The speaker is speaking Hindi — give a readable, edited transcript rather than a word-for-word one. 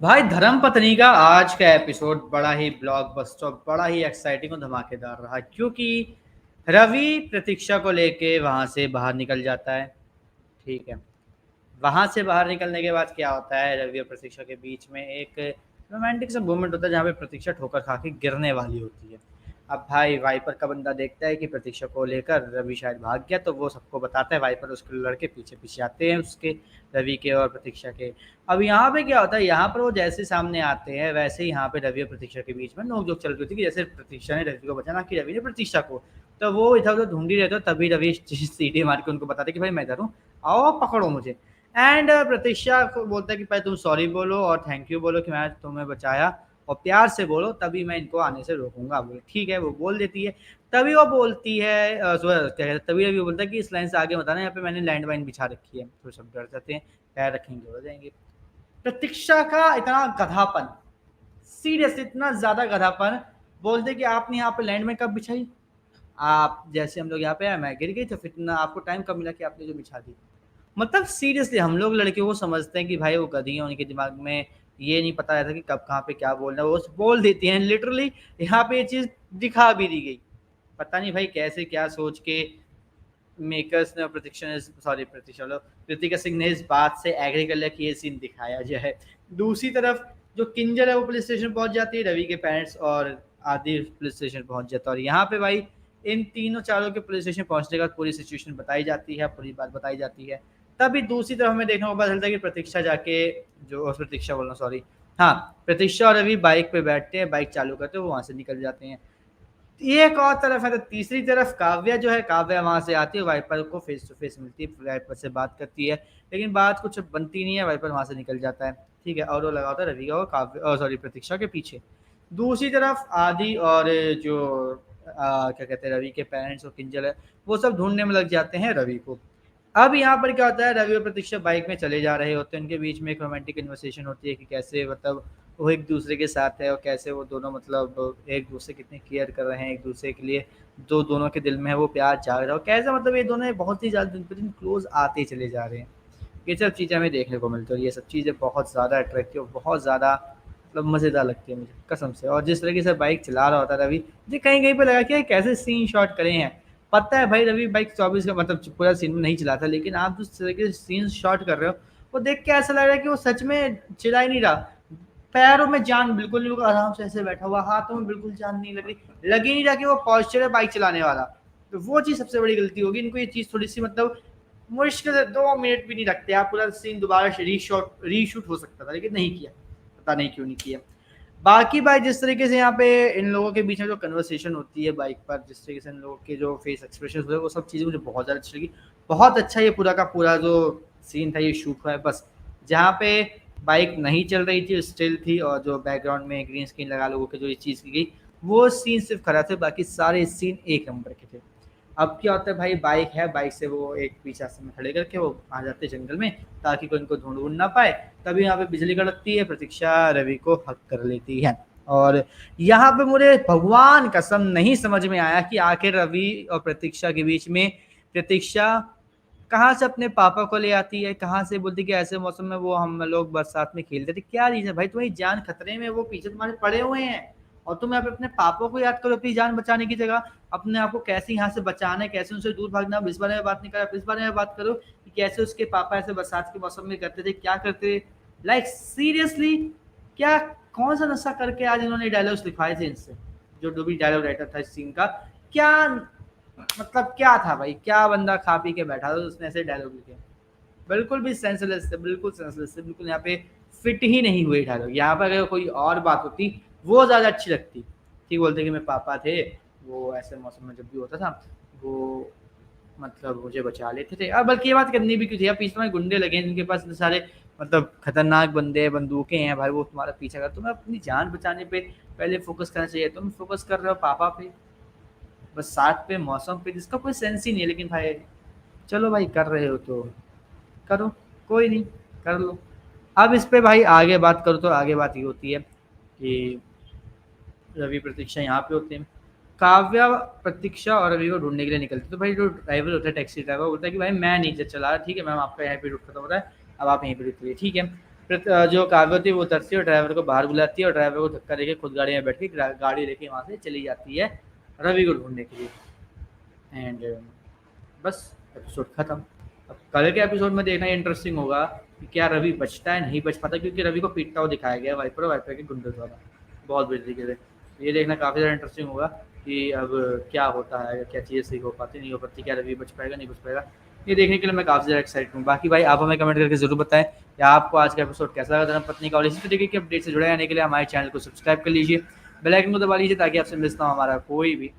भाई धर्मपत्नी का आज का एपिसोड बड़ा ही ब्लॉकबस्टर, बड़ा ही एक्साइटिंग और धमाकेदार रहा क्योंकि रवि प्रतीक्षा को लेके वहां से बाहर निकल जाता है। ठीक है। वहां से बाहर निकलने के बाद क्या होता है, रवि और प्रतीक्षा के बीच में एक रोमांटिक सा मोमेंट होता है जहाँ पे प्रतीक्षा ठोकर खा के गिरने वाली होती है। अब भाई वाइपर का बंदा देखता है कि प्रतीक्षा को लेकर रवि शायद भाग गया, तो वो सबको बताता है। वाइपर उसके लड़के पीछे पीछे आते हैं उसके, रवि के और प्रतीक्षा के। अब यहाँ पे क्या होता है, यहाँ पर वो जैसे सामने आते हैं वैसे ही यहाँ पे रवि और प्रतीक्षा के बीच में नोकझोंक चल रही थी कि जैसे प्रतीक्षा ने रवि को बचाना कि रवि ने प्रतीक्षा को। तो वो इधर उधर ढूंढ ही रहते हो, तभी रवि सीटी मार के उनको बताते कि भाई मैं इधर हूँ, आओ पकड़ो मुझे। एंड प्रतीक्षा को बोलता है कि भाई तुम सॉरी बोलो और थैंक यू बोलो कि मैं तुम्हें बचाया, और प्यार से बोलो तभी मैं इनको आने से रोकूंगा। बोले ठीक है, वो बोल देती है। तभी वो बोलती है तभी रवि बोलता है कि इस लाइन से आगे बताना, यहाँ पे मैंने लैंड वाइन बिछा रखी है। तो सब डर जाते हैं, पैर रखेंगे हो जाएंगे। प्रतीक्षा का इतना गधापन, सीरियस इतना ज्यादा गधापन, बोलते कि आपने यहाँ पे लैंड में कब बिछाई, आप जैसे हम लोग यहाँ पे आए मैं गिर गई, तो फिर आपको टाइम कब मिला कि आपने जो बिछा दी। मतलब सीरियसली हम लोग लड़कियों को समझते हैं कि भाई वो गधी है, उनके दिमाग में ये नहीं पता रहता कि कब कहाँ पे क्या बोलना है, वो बोल देती हैं लिटरली। यहाँ पे ये चीज दिखा भी दी गई। पता नहीं भाई कैसे क्या सोच के मेकर्स ने और प्रतीक्षा ने, सॉरी प्रतीक्षा लो, कृतिका सिंह ने इस बात से एग्री कर लिया कि ये सीन दिखाया जाए। दूसरी तरफ जो किंजल है वो पुलिस स्टेशन पहुंच जाती है, रवि के पेरेंट्स और आदि पुलिस स्टेशन पहुंच जाता है। और यहाँ पे भाई इन तीनों चारों के पुलिस स्टेशन पहुंचने के बाद पूरी सिचुएशन बताई जाती है, पूरी बात बताई जाती है। तभी दूसरी तरफ हमें देखने को पता चलता है कि प्रतीक्षा जाके, जो प्रतीक्षा बोलना सॉरी, हाँ, प्रतीक्षा और रवि बाइक पे बैठते हैं, बाइक चालू करते हैं, वो वहां से निकल जाते हैं। एक और तरफ है, तो तीसरी तरफ काव्या जो है, काव्या वहां से आती है, वाइपर को फेस टू फेस मिलती है, वाइपर से बात करती है, लेकिन बात कुछ बनती नहीं है, वाइपर वहां से निकल जाता है। ठीक है, और वो लगा होता है रवि का और काव्या, सॉरी, प्रतीक्षा के पीछे। दूसरी तरफ आदि और जो क्या कहते हैं, रवि के पेरेंट्स और किंजल है, वो सब ढूंढने में लग जाते हैं रवि को। अब यहाँ पर क्या होता है, रवि और प्रतीक्षा बाइक में चले जा रहे होते हैं, उनके बीच में एक रोमांटिक कन्वर्सेशन होती है कि कैसे मतलब वो एक दूसरे के साथ है और कैसे वो दोनों मतलब एक दूसरे कितने केयर कर रहे हैं एक दूसरे के लिए, जो दोनों के दिल में है वो प्यार जाग रहा है, और कैसे मतलब ये दोनों बहुत ही ज़्यादा दिन पर दिन क्लोज आते चले जा रहे हैं। ये सब चीज़ें हमें देखने को मिलती है, और ये सब चीज़ें बहुत ज़्यादा अट्रैक्टिव, बहुत ज़्यादा मतलब मज़ेदार लगती है मुझे कसम से। और जिस तरीके से बाइक चला रहा होता है रवि, मुझे कहीं कहीं पे लगा कि यार कैसे सीन शॉट करे हैं। पता है भाई रवि बाइक 24 का मतलब पूरा सीन में नहीं चलाता, लेकिन आप जिस तरीके से सीन शॉट कर रहे हो, वो देख के ऐसा लग रहा है कि वो सच में चिल्ला ही नहीं रहा। पैरों में जान बिल्कुल नहीं, आराम से ऐसे बैठा हुआ, हाथों में बिल्कुल जान नहीं लग ही नहीं रहा कि वो पॉस्चर है बाइक चलाने वाला। तो वो चीज़ सबसे बड़ी गलती होगी इनको, ये चीज़ थोड़ी सी मतलब मुश्किल से 2 मिनट भी नहीं रखते आप, पूरा सीन दोबारा रीशूट हो सकता था, लेकिन नहीं किया। पता नहीं क्यों नहीं किया। बाकी भाई जिस तरीके से यहाँ पे इन लोगों के बीच में जो कन्वर्सेशन होती है बाइक पर, जिस तरीके से इन लोगों के जो फेस एक्सप्रेशन हुए, वो सब चीज़ें मुझे बहुत ज़्यादा अच्छी लगी। बहुत अच्छा ये पूरा का पूरा जो सीन था ये शूट हुआ है। बस जहाँ पे बाइक नहीं चल रही थी, स्टिल थी, और जो बैकग्राउंड में ग्रीन स्क्रीन लगा लोगों के जो ये चीज़ की गई, वो सीन सिर्फ खराब थे, बाकी सारे सीन एक नंबर के थे। अब क्या होता है भाई, बाइक है, बाइक से वो एक पीछा से में खड़े करके वो आ जाते हैं जंगल में, ताकि कोई इनको ढूंढ ढूंढ ना पाए। तभी यहाँ पे बिजली कड़कती है, प्रतीक्षा रवि को हक कर लेती है। और यहाँ पे मुझे भगवान कसम नहीं समझ में आया कि आखिर रवि और प्रतीक्षा के बीच में प्रतीक्षा कहाँ से अपने पापा को ले आती है, कहाँ से बोलती कि ऐसे मौसम में वो हम लोग बरसात में खेलते थे। क्या रीजन भाई, तुम्हारी जान खतरे में, वो पीछे तुम्हारे पड़े हुए हैं, और तुम यहाँ पे अपने पापा को याद करो अपनी जान बचाने की जगह। अपने आप को कैसे यहाँ से बचाना है, कैसे उनसे दूर भागना, अब इस बारे में बात नहीं करो, इस बारे में बात करो कि कैसे उसके पापा ऐसे बरसात के मौसम में करते थे, क्या करते थे। लाइक सीरियसली, क्या कौन सा नशा करके आज इन्होंने डायलॉग्स लिखवाए थे इनसे, जो भी डायलॉग राइटर था इस सीन का। क्या मतलब क्या था भाई, क्या बंदा खा पी के बैठा था तो उसने ऐसे डायलॉग लिखे। बिल्कुल भी सेंसलेस थे, बिल्कुल सेंसलेस थे, बिल्कुल यहाँ पे फिट ही नहीं हुए डायलॉग। यहाँ पर अगर कोई और बात होती वो ज़्यादा अच्छी लगती। ठीक बोलते कि मेरे पापा थे, वो ऐसे मौसम में जब भी होता था वो मतलब मुझे बचा लेते थे। अब बल्कि ये बात करनी भी क्यों थी, अब पीछे में गुंडे लगे हैं जिनके पास इतने सारे मतलब खतरनाक बंदे बंदूकें हैं भाई, वो तुम्हारा पीछा कर, तुम्हें अपनी जान बचाने पे पहले फोकस करना चाहिए। तुम फोकस कर रहे हो पापा पे, बरसात पे, मौसम पे, जिसका कोई सेंस ही नहीं है। लेकिन भाई चलो भाई कर रहे हो तो करो, कोई नहीं, कर लो। अब इस पे भाई आगे बात करो तो आगे बात ये होती है कि रवि प्रतीक्षा यहाँ पे होते हैं, काव्या प्रतीक्षा और रवि को ढूंढने के लिए निकलते हैं। तो भाई जो ड्राइवर होता है, टैक्सी ड्राइवर, बोलता है कि भाई मैं नहीं चला रहा, ठीक है मैम आपका यहाँ पे रुक खत्म हो रहा है, अब आप यहीं पे रुकिए, ठीक है। जो काव्य होती है वो उतरती है और ड्राइवर को बाहर बुलाती है और ड्राइवर को धक्का देके खुद गाड़ी में बैठ के गाड़ी लेके वहाँ से चली जाती है रवि को ढूंढने के लिए। एंड बस एपिसोड खत्म। अब कल के एपिसोड में देखना इंटरेस्टिंग होगा कि क्या रवि बचता है नहीं बच पाता, क्योंकि रवि को पीटता हुआ दिखाया गया वाइपर और वाइपर के गुंडों द्वारा बहुत बुरी तरीके से। ये देखना काफ़ी ज़्यादा इंटरेस्टिंग होगा कि अब क्या होता है, क्या चीज़ें सही हो पाती नहीं हो पाती, क्या रवि बच पाएगा नहीं बच पाएगा। ये देखने के लिए मैं काफ़ी ज़्यादा एक्साइटेड हूँ। बाकी भाई आप हमें कमेंट करके ज़रूर बताएं कि आपको आज का एपिसोड कैसा लगा धर्मपत्नी का, और इसी तरीके के अपडेट से जुड़े रहने के लिए हमारे चैनल को सब्सक्राइब कर लीजिए, बेल आइकन को दबा लीजिए ताकि आपसे मिस ना हो हमारा कोई भी